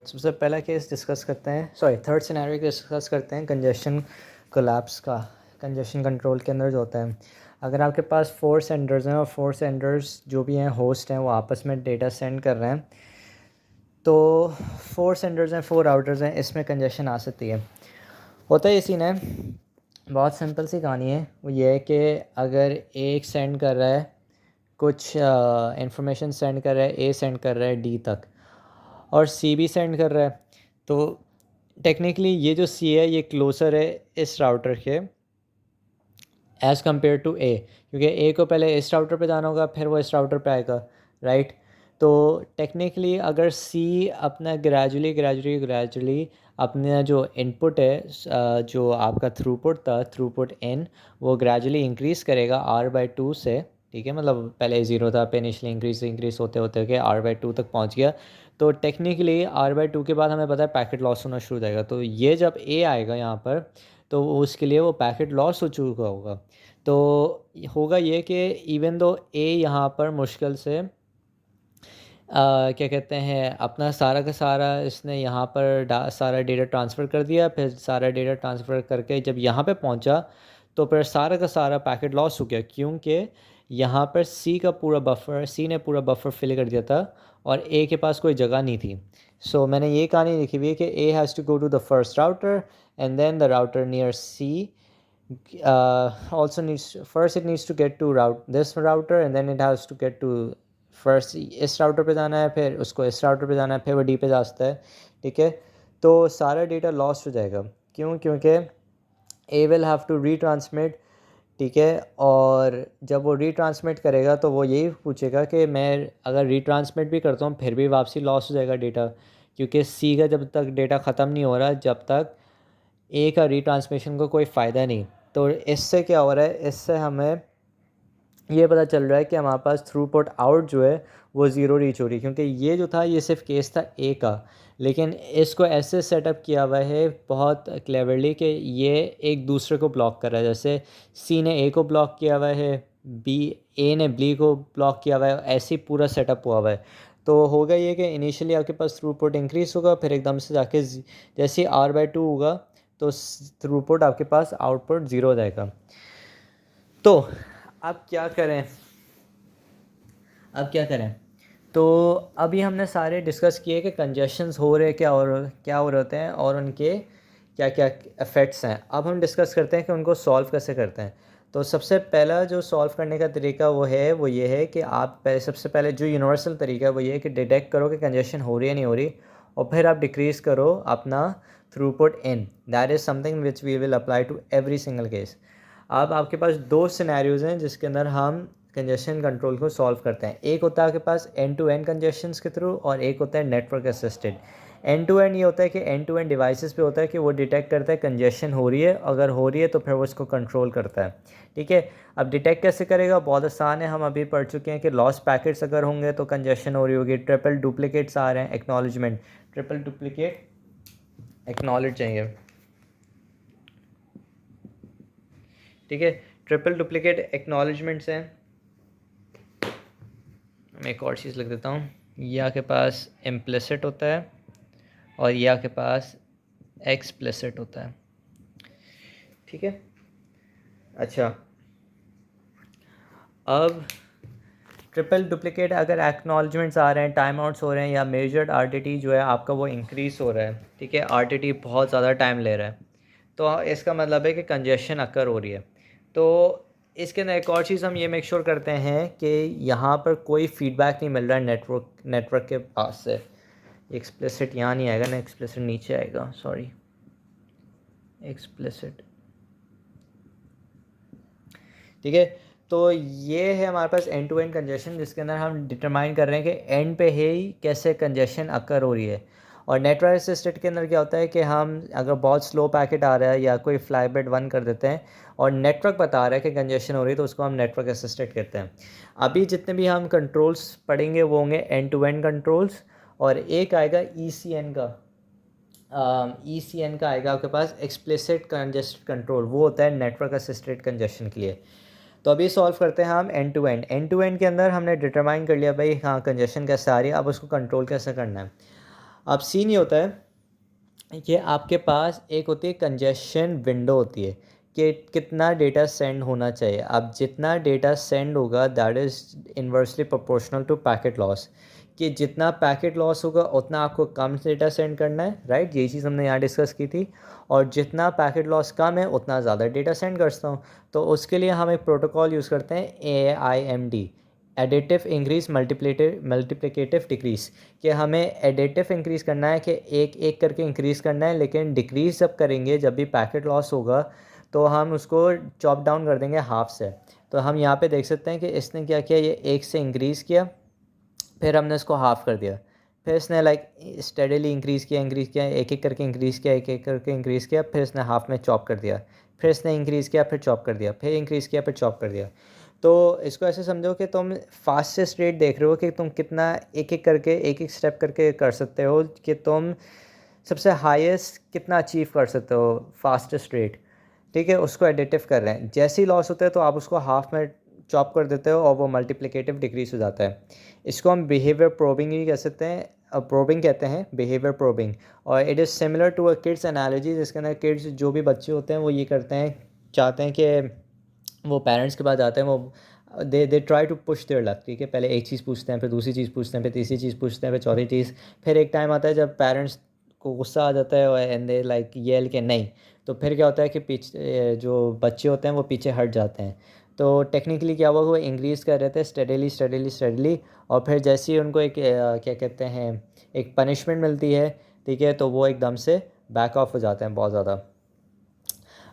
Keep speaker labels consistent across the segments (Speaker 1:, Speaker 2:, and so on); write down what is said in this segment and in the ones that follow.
Speaker 1: सबसे पहला case discuss करते हैं, थर्ड सिनेरियो डिस्कस करते हैं कंजेशन कोलैप्स का। कंजेशन कंट्रोल के अंदर जो होता है, अगर आपके पास 4 सेंडर्स हैं और 4 सेंडर्स जो भी हैं होस्ट हैं वो आपस में डेटा सेंड कर रहे हैं, तो 4 सेंडर्स हैं 4 आउटर्स हैं, इसमें कंजेशन आ सकती है। होता है ये सीन है, बहुत सिंपल सी कहानी है। वो ये है कि अगर एक सेंड कर रहा है कुछ इंफॉर्मेशन सेंड कर रहा है, ए सेंड कर रहा है डी तक और सी भी सेंड कर रहा है, तो टेक्निकली ये जो सी है ये क्लोज़र है इस राउटर के एज़ कम्पेयर टू ए, क्योंकि ए को पहले इस राउटर पे जाना होगा फिर वो इस राउटर पे आएगा, राइट। तो टेक्निकली अगर सी अपना ग्रेजुअली अपना जो इनपुट है, जो आपका थ्रूपुट था, थ्रूपुट इन, वो ग्रेजुअली इंक्रीज़ करेगा r/2 से, ठीक है। मतलब पहले 0 था, पे इनिशियली इंक्रीज़ होते होते के r/2 तक पहुंच गया। तो टेक्निकली r/2 के बाद हमें पता है पैकेट लॉस होना शुरू हो जाएगा। तो ये जब ए आएगा यहाँ पर, तो उसके लिए वो पैकेट लॉस हो चुका होगा। तो होगा ये कि इवन दो ए यहाँ पर मुश्किल से क्या कहते हैं अपना सारा का सारा इसने यहाँ पर सारा डेटा ट्रांसफ़र कर दिया, फिर सारा डेटा ट्रांसफ़र करके जब यहाँ पे पहुँचा तो फिर सारा का सारा पैकेट लॉस हो गया, क्योंकि यहाँ पर सी ने पूरा बफर फिल कर दिया था और ए के पास कोई जगह नहीं थी। सो मैंने ये कहानी लिखी हुई है कि A has to go to the first router and then the router near C also needs first it needs to get to this router and then it has to get to first इस router पे जाना है, फिर उसको इस router पे जाना है, फिर वो डी पे जा सकता है, ठीक है। तो सारा डेटा लॉस्ट हो जाएगा, क्योंकि ए विल हैव टू रीट्रांसमिट, ठीक है। और जब वो रीट्रांसमिट करेगा तो वो यही पूछेगा कि मैं अगर रीट्रांसमिट भी करता हूँ फिर भी वापसी लॉस हो जाएगा डेटा, क्योंकि सी का जब तक डेटा ख़त्म नहीं हो रहा जब तक ए का रीट्रांसमिशन को कोई फ़ायदा नहीं। तो इससे क्या हो रहा है, इससे हमें ये पता चल रहा है कि हमारे पास थ्रूपुट आउट जो है वो ज़ीरो रीच हो रही है, क्योंकि ये जो था ये सिर्फ केस था ए का, लेकिन इसको ऐसे सेटअप किया हुआ है बहुत क्लेवरली कि ये एक दूसरे को ब्लॉक कर रहा है। जैसे सी ने ए को ब्लॉक किया हुआ है, ए ने बी को ब्लॉक किया हुआ है, ऐसे ही पूरा सेटअप हुआ हुआ है। तो होगा ये कि इनिशियली आपके पास थ्रूपुट इंक्रीज़ होगा, फिर एकदम से जाके जैसे r/2 होगा तो थ्रूपुट आपके पास आउटपुट ज़ीरो हो जाएगा। तो अब क्या करें, तो अभी हमने सारे डिस्कस किए कि कंजेशंस हो रहे क्या हो रहे होते हैं और उनके क्या क्या इफ़ेक्ट्स हैं। अब हम डिस्कस करते हैं कि उनको सॉल्व कैसे करते हैं। तो सबसे पहला जो सॉल्व करने का तरीका वो ये है कि आप सबसे पहले जो यूनिवर्सल तरीका है वो ये है कि डिटेक्ट करो कि कंजेशन हो रही है नहीं हो रही, और फिर आप डिक्रीज़ करो अपना throughput in. That is something which we will apply to every single case. अब आपके पास 2 सिनेरियोज़ हैं जिसके अंदर हम कंजेशन कंट्रोल को सॉल्व करते हैं। एक होता है आपके पास एंड टू एंड कंजेशंस के थ्रू और एक होता है network assisted. End to end ये होता है कि एंड टू एंड डिवाइसेस पे होता है कि वो डिटेक्ट करता है कंजेशन हो रही है, अगर हो रही है तो फिर वो इसको कंट्रोल करता है, ठीक है। अब डिटेक्ट कैसे करेगा, बहुत आसान है, हम अभी पढ़ चुके हैं कि लॉस्ट पैकेट्स अगर होंगे तो कंजेशन हो रही होगी। ट्रिपल डुप्लीकेट्स आ रहे हैं, एक्नॉलेजमेंट, ट्रिपल डुप्लीकेट एक्नॉलेज चाहिए, ठीक है। ट्रिपल डुप्लीकेट एक्नॉलेजमेंट्स हैं। मैं एक और चीज़ लिख देता हूँ, ये आपके पास इम्प्लिसिट होता है और ये आपके पास एक्सप्लिसिट होता है, ठीक है। अच्छा, अब ट्रिपल डुप्लीकेट अगर एक्नॉलेजमेंट्स आ रहे हैं, टाइम आउट्स हो रहे हैं या मेजर्ड आरटीटी जो है आपका वो इंक्रीज़ हो रहा है, ठीक है, आरटीटी बहुत ज़्यादा टाइम ले रहा है, तो इसका मतलब है कि कंजेशन अकर हो रही है। तो इसके अंदर एक और चीज़ हम ये मेक श्योर करते हैं कि यहाँ पर कोई फीडबैक नहीं मिल रहा है नेटवर्क के पास से। एक्सप्लिसिट यहाँ नहीं आएगा ना, एक्सप्लिसिट नीचे आएगा, सॉरी, एक्सप्लिसिट, ठीक है। तो ये है हमारे पास एंड टू एंड कंजेशन, जिसके अंदर हम डिटरमाइन कर रहे हैं कि एंड पे ही कैसे कंजेशन अकर हो रही है। और नेटवर्क असिस्टेड के अंदर क्या होता है कि हम अगर बहुत स्लो पैकेट आ रहा है या कोई फ्लाई बिट 1 कर देते हैं और नेटवर्क बता रहा है कि कंजेशन हो रही है, तो उसको हम नेटवर्क असिस्टेड कहते हैं। अभी जितने भी हम कंट्रोल्स पढ़ेंगे वो होंगे एंड टू एंड कंट्रोल्स, और एक आएगा ECN का, ECN का आएगा आपके पास एक्सप्लिसिट कंजेस्टेड कंट्रोल, वो होता है नेटवर्क असिस्टेड कंजेशन के लिए। तो अभी सॉल्व करते हैं हम end to end. End to end के अंदर हमने डिटरमाइन कर लिया भाई हाँ कंजेशन कैसे आ रही है, अब उसको कंट्रोल कैसे करना है। अब सीन ये होता है कि आपके पास एक होती है कंजेशन विंडो होती है कि कितना डेटा सेंड होना चाहिए। अब जितना डेटा सेंड होगा that is inversely proportional to packet loss, कि जितना पैकेट लॉस होगा उतना आपको कम डेटा सेंड करना है, राइट। यही चीज़ हमने यहाँ डिस्कस की थी। और जितना पैकेट लॉस कम है उतना ज़्यादा डेटा सेंड करता हूँ। तो उसके लिए हम एक प्रोटोकॉल यूज़ करते हैं AIMD, additive increase multiplicative decrease, कि हमें एडिटिव इंक्रीज़ करना है कि एक एक करके इंक्रीज़ करना है, लेकिन डिक्रीज़ जब करेंगे जब भी पैकेट लॉस होगा तो हम उसको चॉप डाउन कर देंगे हाफ से। तो हम यहाँ पे देख सकते हैं कि इसने क्या किया, ये एक से इंक्रीज़ किया, फिर हमने इसको हाफ़ कर दिया, फिर इसने लाइक स्टेडीली इंक्रीज़ किया, एक एक करके इंक्रीज़ किया, एक एक करके इंक्रीज़ किया, फिर इसने हाफ़ में चॉप कर दिया, फिर इसने इंक्रीज़ किया, फिर चॉप कर दिया, फिर इंक्रीज़ किया, फिर चॉप कर दिया। तो इसको ऐसे समझो कि तुम फास्टेस्ट रेट देख रहे हो कि तुम कितना एक एक करके एक एक स्टेप करके कर सकते हो, कि तुम सबसे हाईएस्ट कितना अचीव कर सकते हो फास्टेस्ट रेट, ठीक है। उसको एडिटिव कर रहे हैं, जैसे ही लॉस होता है तो आप उसको हाफ में चॉप कर देते हो और वो मल्टीप्लिकेटिव डिक्रीज हो जाता है। इसको हम बिहेवियर प्रोबिंग ही कह सकते हैं, प्रोबिंग कहते हैं, बिहेवियर प्रोबिंग। और it is similar to a kids analogy, जिसके अंदर किड्स जो भी बच्चे होते हैं वो ये करते हैं, चाहते हैं कि वो पेरेंट्स के पास जाते हैं, वो they try to push their luck, ठीक है। पहले एक चीज़ पूछते हैं, फिर दूसरी चीज़ पूछते हैं, फिर तीसरी चीज़ पूछते हैं, फिर चौथी चीज़। फिर एक टाइम आता है जब पेरेंट्स को गुस्सा आ जाता है एंड दे लाइक येल के नहीं, तो फिर क्या होता है कि पीछे जो बच्चे होते हैं वो पीछे हट जाते हैं। तो टेक्निकली क्या हुआ, वो इंक्रीज़ कर रहे थे स्टडीली स्टडीली स्टडीली, और फिर जैसे ही उनको एक क्या कहते हैं एक पनिशमेंट मिलती है, ठीक है, तो वो एकदम से बैक ऑफ हो जाते हैं बहुत ज़्यादा।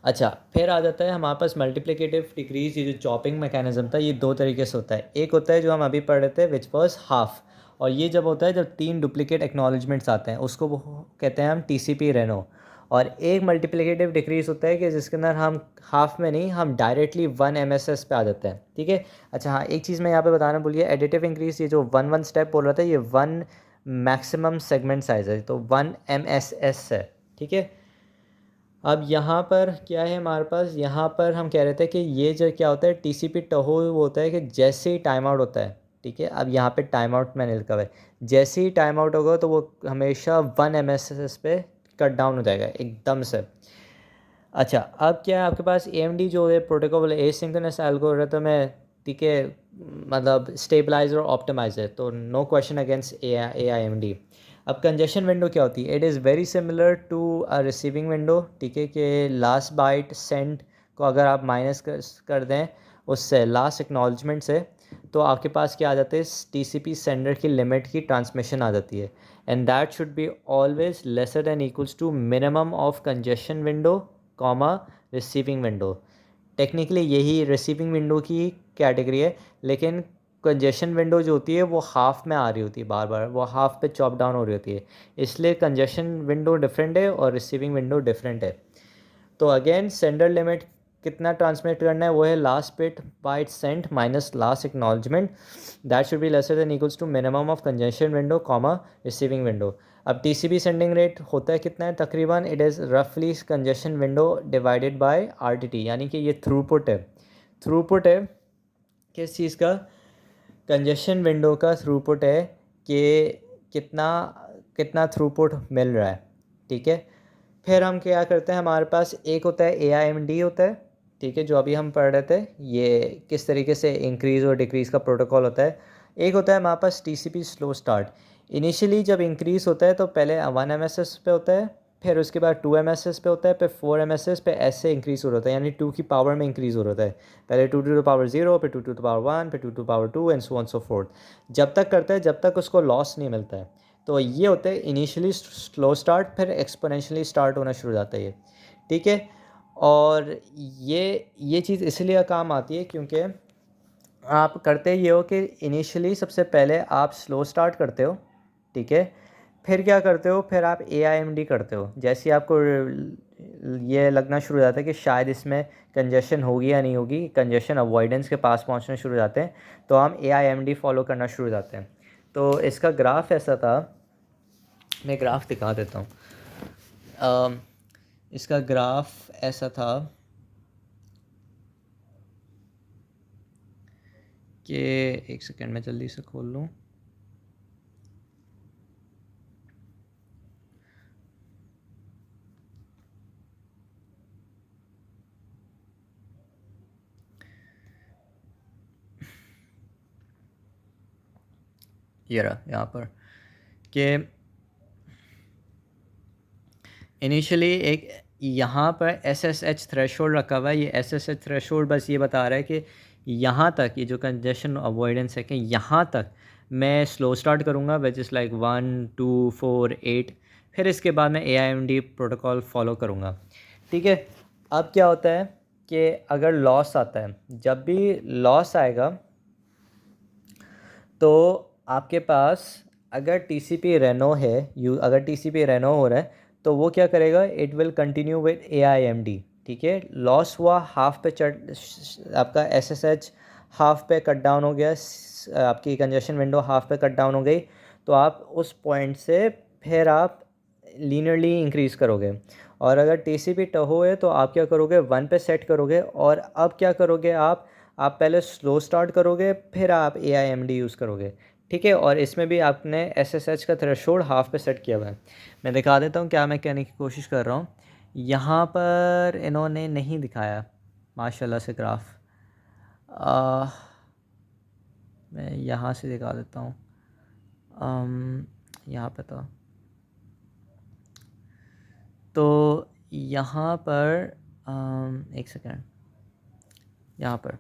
Speaker 1: अच्छा, फिर आ जाता है हमारे पास मल्टीप्लिकेटिव डिक्रीज, ये जो चॉपिंग मैकेनिज्म था ये दो तरीके से होता है। एक होता है जो हम अभी पढ़ रहे थे विच वॉज हाफ, और ये जब होता है जब 3 डुप्लीकेट एक्नॉलेजमेंट्स आते हैं उसको वो कहते हैं हम TCP रेनो। और एक मल्टीप्लिकेटिव डिक्रीज होता है कि जिसके अंदर हम हाफ में नहीं, हम डायरेक्टली 1 MSS पे आ जाते हैं, ठीक है। अच्छा हाँ, एक चीज़ मैं यहाँ पे बताना भूल गया, एडिटिव इंक्रीज ये जो 1 स्टेप बोल रहा था, ये 1 मैक्सिमम सेगमेंट साइज है, तो 1 MSS है, ठीक है। अब यहाँ पर क्या है हमारे पास, यहाँ पर हम कह रहे थे कि ये जो क्या होता है TCP टहो, वो होता है कि जैसे ही टाइम आउट होता है, ठीक है। अब यहाँ पे टाइम आउट मैंने लिखा हुआ है, जैसे ही टाइम आउट होगा तो वो हमेशा 1 MSS पे कट डाउन हो जाएगा एकदम से। अच्छा, अब क्या है आपके पास AMD जो है प्रोटोकॉल एसिंक्रोनस एल्गोरिथम है, ठीक है, मतलब स्टेबलाइजर और ऑप्टिमाइजर, तो नो क्वेश्चन अगेंस्ट AIMD। अब कंजेशन विंडो क्या होती है, it is very similar to a receiving window, ठीक है, कि लास्ट बाइट सेंड को अगर आप माइनस कर दें उससे लास्ट एक्नॉलेजमेंट से, तो आपके पास क्या आ जाता है, TCP सेंडर की लिमिट की ट्रांसमिशन आ जाती है, and that should be always lesser than equals to minimum of congestion window comma receiving window. Technically यही रिसीविंग विंडो की कैटेगरी है, लेकिन कंजेशन विंडो जो होती है वो हाफ में आ रही होती है, बार बार वो हाफ पे चॉप डाउन हो रही होती है, इसलिए कंजेशन विंडो डिफरेंट है और रिसीविंग विंडो डिफरेंट है। तो अगेन सेंडर लिमिट कितना ट्रांसमिट करना है, वो है last bit byte sent minus last acknowledgement, that should be lesser than equals to minimum of congestion window comma receiving window. अब TCP सेंडिंग रेट होता है कितना है तकरीबन, इट इज़ रफली congestion window divided by RTT, यानी कि ये थ्रूपुट है। थ्रूपुट है किस चीज़ का, कंजेशन विंडो का थ्रूपुट है, कि कितना कितना थ्रूपुट मिल रहा है, ठीक है। फिर हम क्या करते हैं, हमारे पास एक होता है AIMD होता है, ठीक है, जो अभी हम पढ़ रहे थे, ये किस तरीके से इंक्रीज़ और डिक्रीज़ का प्रोटोकॉल होता है। एक होता है हमारे पास TCP स्लो स्टार्ट, इनिशियली जब इंक्रीज़ होता है तो पहले 1 MSS पे होता है, फिर उसके बाद 2 MSS पे होता है, फिर 4 MSS पे ऐसे इंक्रीज़ हो रहा होता है, यानी 2 की पावर में इंक्रीज़ हो रहा होता है। पहले 2 to the power 0, फिर 2 to the power 1, फिर 2 to the power 2 and so on so fourth, जब तक करता है जब तक उसको लॉस नहीं मिलता है। तो ये होते हैं इनिशियली स्लो स्टार्ट, फिर एक्सपोनेंशियली स्टार्ट होना शुरू हो जाता है ये, ठीक है। और ये चीज़ इसलिए काम आती है क्योंकि आप करते ये हो कि इनिशियली सबसे पहले आप स्लो स्टार्ट करते हो, ठीक है, फिर क्या करते हो, फिर आप AIMD करते हो, जैसे ही आपको ये लगना शुरू हो जाता है कि शायद इसमें कंजेशन होगी या नहीं होगी, कंजेशन अवॉइडेंस के पास पहुंचने शुरू हो जाते हैं, तो हम AIMD फॉलो करना शुरू हो जाते हैं। तो इसका ग्राफ ऐसा था, मैं ग्राफ दिखा देता हूँ। इसका ग्राफ ऐसा था कि एक सेकेंड में जल्दी से खोल लूँ। ये रहा यहाँ पर कि इनिशियली एक यहाँ पर SSH थ्रेशोल्ड रखा हुआ है। ये SSH थ्रेशोल्ड बस ये बता रहा है कि यहाँ तक ये जो कंजेशन अवॉइडेंस है कि यहाँ तक मैं स्लो स्टार्ट करूँगा विच इज़ लाइक 1 2 4 8, फिर इसके बाद मैं AIMD प्रोटोकॉल फॉलो करूँगा। ठीक है, अब क्या होता है कि अगर लॉस आता है, जब भी लॉस आएगा तो आपके पास अगर TCP रेनो है, अगर TCP रेनो हो रहा है तो वो क्या करेगा, it will continue with AIMD। ठीक है, लॉस हुआ हाफ पे आपका SSH हाफ पे कट डाउन हो गया, आपकी कंजेशन विंडो हाफ पे कट डाउन हो गई, तो आप उस पॉइंट से फिर आप लीनियरली इंक्रीज़ करोगे। और अगर TCP टहो है तो आप क्या करोगे, 1 पे सेट करोगे। और अब क्या करोगे, आप पहले स्लो स्टार्ट करोगे, फिर आप AIMD यूज़ करोगे। ठीक है, और इसमें भी आपने SSH का थ्रेशोल्ड हाफ पे सेट किया हुआ है। मैं दिखा देता हूँ क्या मैं कहने की कोशिश कर रहा हूँ। यहाँ पर इन्होंने नहीं दिखाया माशाल्लाह से ग्राफ, मैं यहाँ से दिखा देता हूँ। यहाँ पे तो यहाँ पर एक सेकेंड, यहाँ पर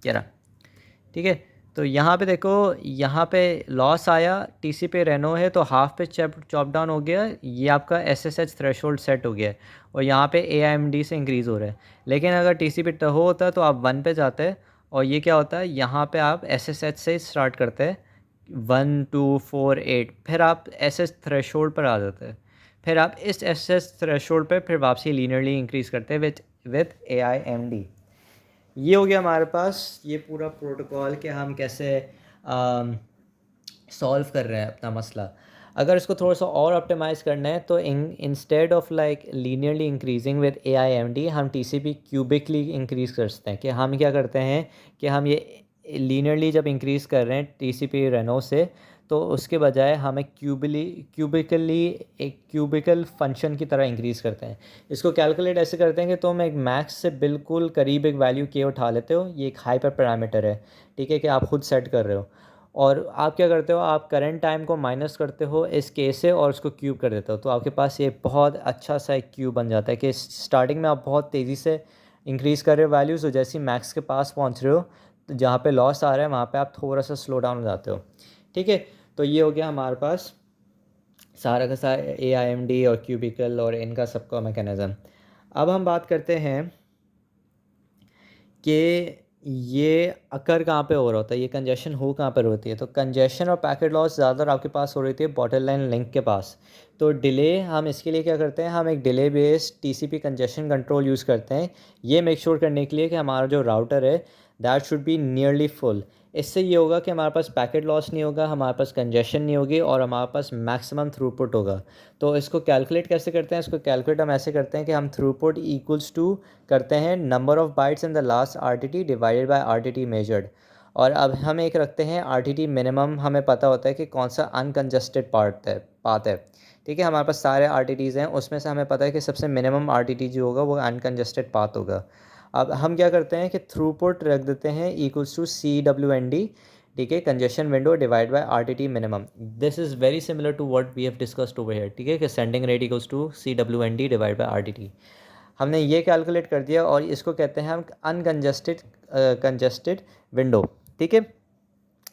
Speaker 1: क्या रहा। ठीक है, तो यहाँ पे देखो, यहाँ पे लॉस आया, TCP रेनो है तो हाफ पे चॉप डाउन हो गया, ये आपका SSH थ्रेशोल्ड सेट हो गया है और यहाँ पे AIMD से इंक्रीज़ हो रहा है। लेकिन अगर TCP टहो होता है तो आप 1 पे जाते हैं और ये क्या होता है, यहाँ पे आप SSH से स्टार्ट करते हैं 1 2 4 8, फिर आप SS थ्रेशोल्ड पर आ जाते हैं, फिर आप इस SS थ्रेशोल्ड पे फिर वापसी लीनियरली इंक्रीज़ करते हैं विद AIMD। ये हो गया हमारे पास ये पूरा प्रोटोकॉल कि हम कैसे सॉल्व कर रहे हैं अपना मसला। अगर इसको थोड़ा सा और ऑप्टिमाइज़ करना है तो instead of like linearly increasing with AIMD हम TCP क्यूबिकली इंक्रीज़ कर सकते हैं। कि हम क्या करते हैं कि हम ये लीनियरली जब इंक्रीज़ कर रहे हैं TCP रेनो से, तो उसके बजाय हमें क्यूबिकली एक क्यूबिकल फंक्शन की तरह इंक्रीज़ करते हैं। इसको कैलकुलेट ऐसे करते हैं कि तुम एक मैक्स से बिल्कुल करीब एक वैल्यू के उठा लेते हो, ये एक हाइपर पैरामीटर है। ठीक है, कि आप खुद सेट कर रहे हो और आप क्या करते हो, आप करंट टाइम को माइनस करते हो इस के से और उसको क्यूब कर देते हो, तो आपके पास ये बहुत अच्छा सा एक क्यूब बन जाता है कि स्टार्टिंग में आप बहुत तेज़ी से इंक्रीज़ कर रहे हो वैल्यूज़, और जैसे ही मैक्स के पास पहुंच रहे हो तो जहाँ पे लॉस आ रहा है वहाँ पे आप थोड़ा सा स्लो डाउन हो जाते हो। ठीक है, तो ये हो गया हमारे पास सारा का सारा AIMD और क्यूबिकल और इनका सबका मैकेनिज़्म। अब हम बात करते हैं कि ये अकर कहाँ पे हो रहा होता है, ये कंजेशन हो कहाँ पर होती है। तो कंजेशन और पैकेट लॉस ज़्यादातर आपके पास हो रही थी बॉटल लाइन लिंक के पास। तो डिले, हम इसके लिए क्या करते हैं, हम एक delay based TCP congestion control use करते हैं, ये मेक श्योर करने के लिए कि हमारा जो राउटर है that should be nearly full. इससे ये होगा कि हमारे पास पैकेट लॉस नहीं होगा, हमारे पास कंजेशन नहीं होगी और हमारे पास मैक्सिमम थ्रूपुट होगा। तो इसको कैलकुलेट कैसे करते हैं, इसको कैलकुलेट हम ऐसे करते हैं कि हम थ्रूपुट इक्वल्स टू करते हैं number of bytes in the last RTT divided by RTT measured. और अब हम एक रखते हैं RTT मिनिमम, हमें पता होता है कि कौन सा अनकंजस्टेड पाथ है। ठीक है, हमारे पास सारे RTTs हैं, उसमें से हमें पता है कि सबसे मिनिमम RTT जो होगा वो अनकंजस्टेड पाथ होगा। अब हम क्या करते हैं कि थ्रूपुट रख देते हैं इक्वल्स टू CWND। ठीक है, congestion window divide by RTT minimum. This is very similar to what we have discussed over here. ठीक है, कि sending rate equals to CWND divide by RTT। हमने ये कैलकुलेट कर दिया और इसको कहते हैं हम अनकंजस्टेड कंजस्टेड विंडो। ठीक है,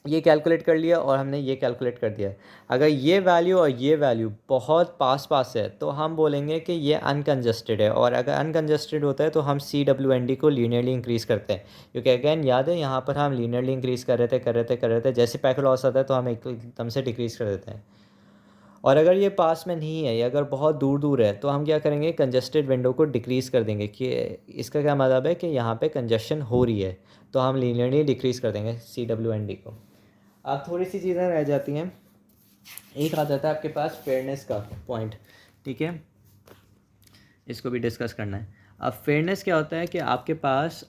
Speaker 1: ये कैलकुलेट कर लिया और हमने ये कैलकुलेट कर दिया। अगर ये वैल्यू और ये वैल्यू बहुत पास पास है तो हम बोलेंगे कि ये अनकंजस्टेड है, और अगर अनकंजस्टेड होता है तो हम CWND को लीनियरली इंक्रीज़ करते हैं। क्योंकि अगेन याद है यहाँ पर हम लीनियरली इंक्रीज़ कर रहे थे, जैसे पैकेट लॉस आता है तो हम एकदम से डिक्रीज़ कर देते हैं। और अगर ये पास में नहीं है या अगर बहुत दूर दूर है तो हम क्या करेंगे, कंजस्टेड विंडो को डिक्रीज़ कर देंगे। कि इसका क्या मतलब है कि यहाँ पे कंजस्शन हो रही है तो हम लीनियरली डिक्रीज़ कर देंगे CWND को। अब थोड़ी सी चीज़ें रह जाती हैं, एक आ जाता है आपके पास फेयरनेस का पॉइंट। ठीक है, इसको भी डिस्कस करना है। अब फेयरनेस क्या होता है कि आपके पास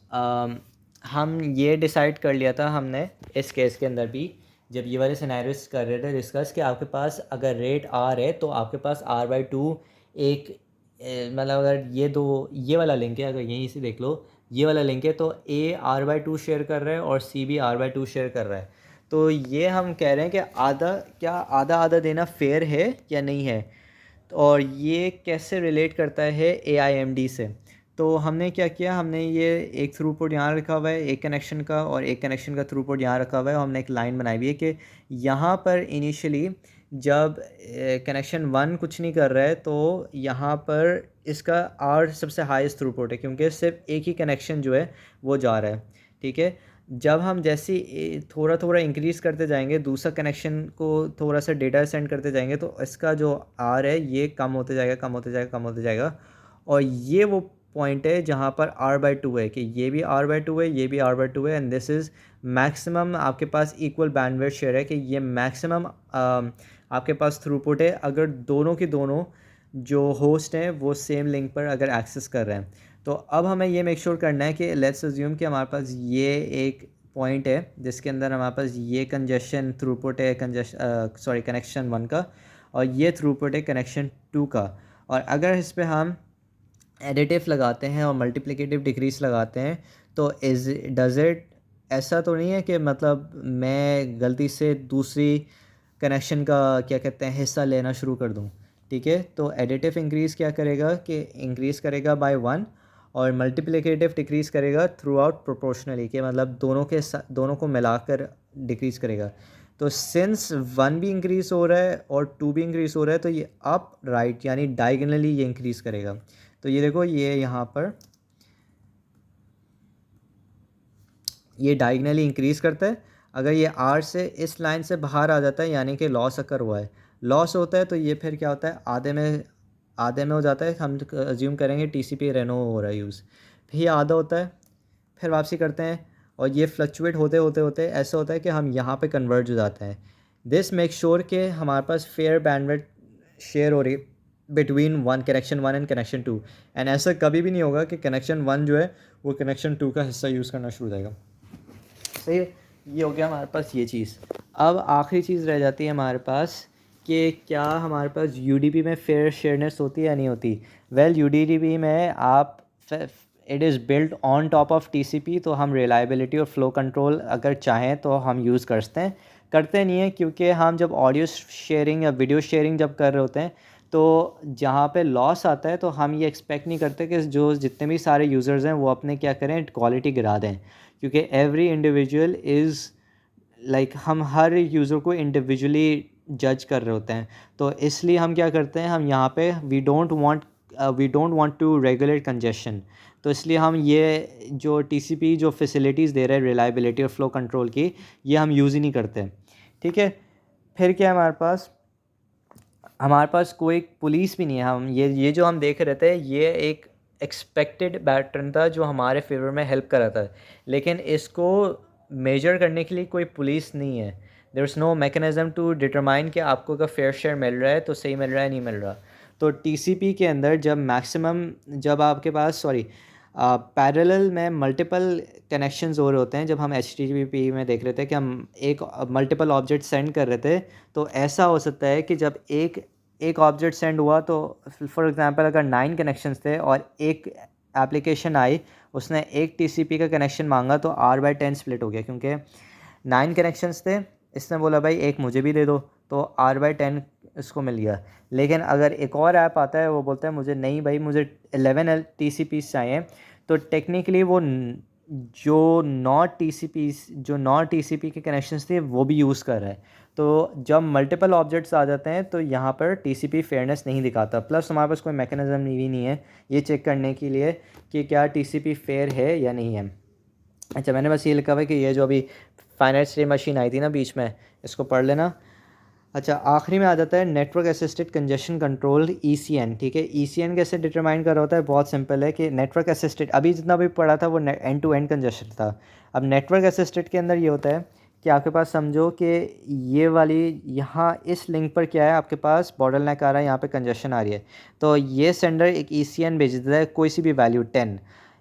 Speaker 1: हम ये डिसाइड कर लिया था हमने इस केस के अंदर भी, जब ये वाले सिनेरियोस कर रहे थे डिस्कस, कि आपके पास अगर रेट R है तो आपके पास R/2 एक मतलब अगर ये वाला लिंक है, अगर यहीं से देख लो ये वाला लिंक है तो A R/2 शेयर कर रहा है और C भी R/2 शेयर कर रहा है। तो ये हम कह रहे हैं कि आधा आधा देना फेयर है या नहीं है, और ये कैसे रिलेट करता है AIMD से। तो हमने क्या किया, हमने ये एक थ्रूपुट यहाँ रखा हुआ है एक कनेक्शन का, और एक कनेक्शन का थ्रूपुट यहाँ रखा हुआ है, और हमने एक लाइन बनाई हुई है कि यहाँ पर इनिशियली जब कनेक्शन 1 कुछ नहीं कर रहा है तो यहाँ पर इसका R सबसे हाईएस्ट थ्रूपुट है, क्योंकि सिर्फ एक ही कनेक्शन जो है वो जा रहा है, ठीक है। जब हम जैसे थोड़ा थोड़ा इंक्रीज़ करते जाएंगे, दूसरा कनेक्शन को थोड़ा सा डेटा सेंड करते जाएंगे, तो इसका जो R है ये कम होते जाएगा, कम होते जाएगा, कम होते जाएगा। और ये वो पॉइंट है जहाँ पर R/2 है, कि ये भी R/2 है, ये भी R/2 है, एंड दिस इज़ मैक्सिमम आपके पास इक्वल बैंडविड्थ शेयर है, कि ये मैक्सिमम आपके पास थ्रूपुट है अगर दोनों के दोनों जो होस्ट हैं वो सेम लिंक पर अगर एक्सेस कर रहे हैं। तो अब हमें ये मेक श्योर करना है कि लेट्स अज्यूम कि हमारे पास ये एक पॉइंट है जिसके अंदर हमारे पास ये कंजेशन थ्रूपुट है कनेक्शन 1 का, और ये थ्रूपुट है कनेक्शन 2 का। और अगर इस पे हम एडिटिव लगाते हैं और मल्टीप्लिकेटिव डिक्रीज लगाते हैं, तो डज़ इट ऐसा तो नहीं है कि मतलब मैं गलती से दूसरी कनेक्शन का क्या कहते हैं हिस्सा लेना शुरू कर दूं, ठीक है। तो एडिटिव इंक्रीज़ क्या करेगा कि इंक्रीज़ करेगा बाय 1, और मल्टीप्लिकेटिव डिक्रीज़ करेगा थ्रू आउट प्रोपोर्शनली, कि मतलब दोनों को मिलाकर डिक्रीज़ करेगा। तो सिंस 1 भी इंक्रीज़ हो रहा है और 2 भी इंक्रीज़ हो रहा है, तो ये अप राइट यानी डायगनली ये इंक्रीज़ करेगा। तो ये देखो ये यहाँ पर ये डायगनली इंक्रीज़ करता है। अगर ये R से इस लाइन से बाहर आ जाता है यानी कि लॉस अकर हुआ है, लॉस होता है तो ये फिर क्या होता है आधे में हो जाता है। हम अज्यूम करेंगे TCP रेनो हो रहा है यूज़, फिर ये आधा होता है, फिर वापसी करते हैं, और ये फ्लक्चुएट होते होते होते ऐसा होता है कि हम यहाँ पे कन्वर्ज हो जाते हैं। दिस मेक श्योर कि हमारे पास फेयर बैंडविड्थ शेयर हो रही है between connection 1 and connection 2, and ऐसा कभी भी नहीं होगा कि कनेक्शन 1 जो है वो कनेक्शन 2 का हिस्सा यूज़ करना शुरू हो जाएगा। सही है, ये हो गया हमारे पास ये चीज़। अब आखिरी चीज़ रह जाती है हमारे पास कि क्या हमारे पास UDP में फेयर शेयरनेस होती है या नहीं होती। वेल UDP में आप it is built on top of TCP, तो हम रिलायबिलिटी और फ्लो कंट्रोल अगर चाहें तो हम यूज़ करते नहीं हैं, क्योंकि हम जब ऑडियो शेयरिंग या वीडियो शेयरिंग जब कर रहे होते हैं तो जहाँ पे लॉस आता है तो हम ये एक्सपेक्ट नहीं करते कि जो जितने भी सारे यूज़र्स हैं वो अपने क्या करें क्वालिटी गिरा दें, क्योंकि एवरी इंडिविजुअल इज़ लाइक हम हर यूज़र को इंडिविजुअली जज कर रहे होते हैं। तो इसलिए हम क्या करते हैं, हम यहाँ पे we don't want to regulate congestion. तो इसलिए हम ये जो TCP जो फैसिलिटीज़ दे रहे हैं रिलायबिलिटी और फ्लो कंट्रोल की, ये हम यूज़ ही नहीं करते, ठीक है। फिर क्या है हमारे पास कोई पुलिस भी नहीं है। हम ये जो हम देख रहे थे ये एक एक्सपेक्टेड पैटर्न था जो हमारे फेवर में हेल्प कर रहा था, लेकिन इसको मेजर करने के लिए कोई पुलिस नहीं है। There is no mechanism to determine कि आपको का फेयर शेयर मिल रहा है तो सही मिल रहा है नहीं मिल रहा। तो TCP के अंदर जब आपके पास पैरेलल में मल्टीपल कनेक्शंस हो रहे होते हैं, जब हम HTTP में देख रहे थे कि हम एक मल्टीपल ऑब्जेक्ट सेंड कर रहे थे, तो ऐसा हो सकता है कि जब एक ऑब्जेक्ट सेंड हुआ तो फॉर एग्जांपल अगर 9 कनेक्शंस थे और एक एप्लीकेशन आई उसने एक TCP का कनेक्शन मांगा, तो R/10 स्प्लिट हो गया, क्योंकि 9 कनेक्शंस थे, इसने बोला भाई एक मुझे भी दे दो, तो R/10 इसको मिल गया। लेकिन अगर एक और ऐप आता है वो बोलता है मुझे नहीं भाई मुझे 11 TCPs चाहिए, तो टेक्निकली वो जो नॉट TCP के कनेक्शंस थे वो भी यूज़ कर रहा है। तो जब मल्टीपल ऑब्जेक्ट्स आ जाते हैं तो यहाँ पर TCP फेयरनेस नहीं दिखाता। प्लस हमारे पास कोई मैकेनिज़्म भी नहीं है ये चेक करने के लिए कि क्या TCP फेयर है या नहीं है। अच्छा, मैंने बस ये लिखा हुआ है कि ये जो अभी फाइनाइट स्टेट मशीन आई थी ना बीच में, इसको पढ़ लेना। अच्छा, आखिरी में आ जाता है network assisted congestion control ECN, ठीक है। ECN कैसे डिटरमाइन कर रहा होता है, बहुत सिंपल है कि नेटवर्क असिस्टेड अभी जितना भी पढ़ा था वो एंड टू एंड कंजेशन था। अब नेटवर्क असिस्टेड के अंदर ये होता है कि आपके पास समझो कि ये वाली यहाँ इस लिंक पर क्या है, आपके पास बॉटलनेक आ रहा है, यहाँ पे कंजेशन आ रही है, तो ये सेंडर एक ECN भेज देता है कोई सी भी वैल्यू 10।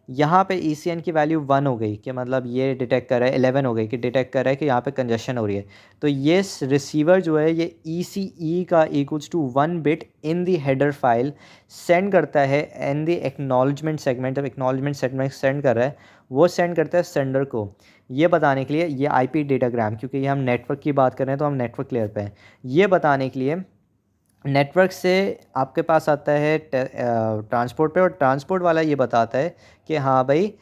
Speaker 1: यहाँ पे ECN की वैल्यू 1 हो गई कि मतलब ये डिटेक्ट कर रहा है, 11 हो गई कि डिटेक्ट कर रहा है कि यहाँ पे कंजेशन हो रही है। तो ये रिसीवर जो है ये ECE का equals to 1 bit in the header file send करता है इन दी एक्नॉलेजमेंट सेगमेंट। जब एक्नॉलेजमेंट सेगमेंट सेंड कर रहा है वो सेंड करता है सेंडर को। ये बताने के लिए, ये आईपी डेटाग्राम, क्योंकि ये हम नेटवर्क की बात कर रहे हैं तो हम नेटवर्क लेयर पे हैं, ये बताने के लिए नेटवर्क से आपके पास आता है ट्रांसपोर्ट पे, और ट्रांसपोर्ट वाला ये बताता है कि हाँ भाई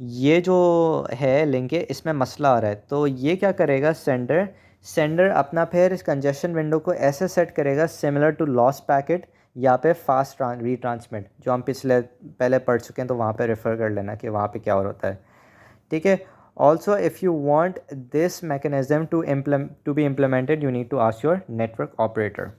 Speaker 1: ये जो है लिंक है इसमें मसला आ रहा है। तो ये क्या करेगा, सेंडर अपना फिर इस कंजेशन विंडो को ऐसे सेट करेगा सिमिलर टू लॉस्ट पैकेट या पे फास्ट रीट्रांसमिट, जो हम पहले पढ़ चुके हैं, तो वहाँ पे रेफ़र कर लेना कि वहाँ पे क्या और होता है, ठीक है। Also if you want this mechanism to be implemented, you need to ask your network operator.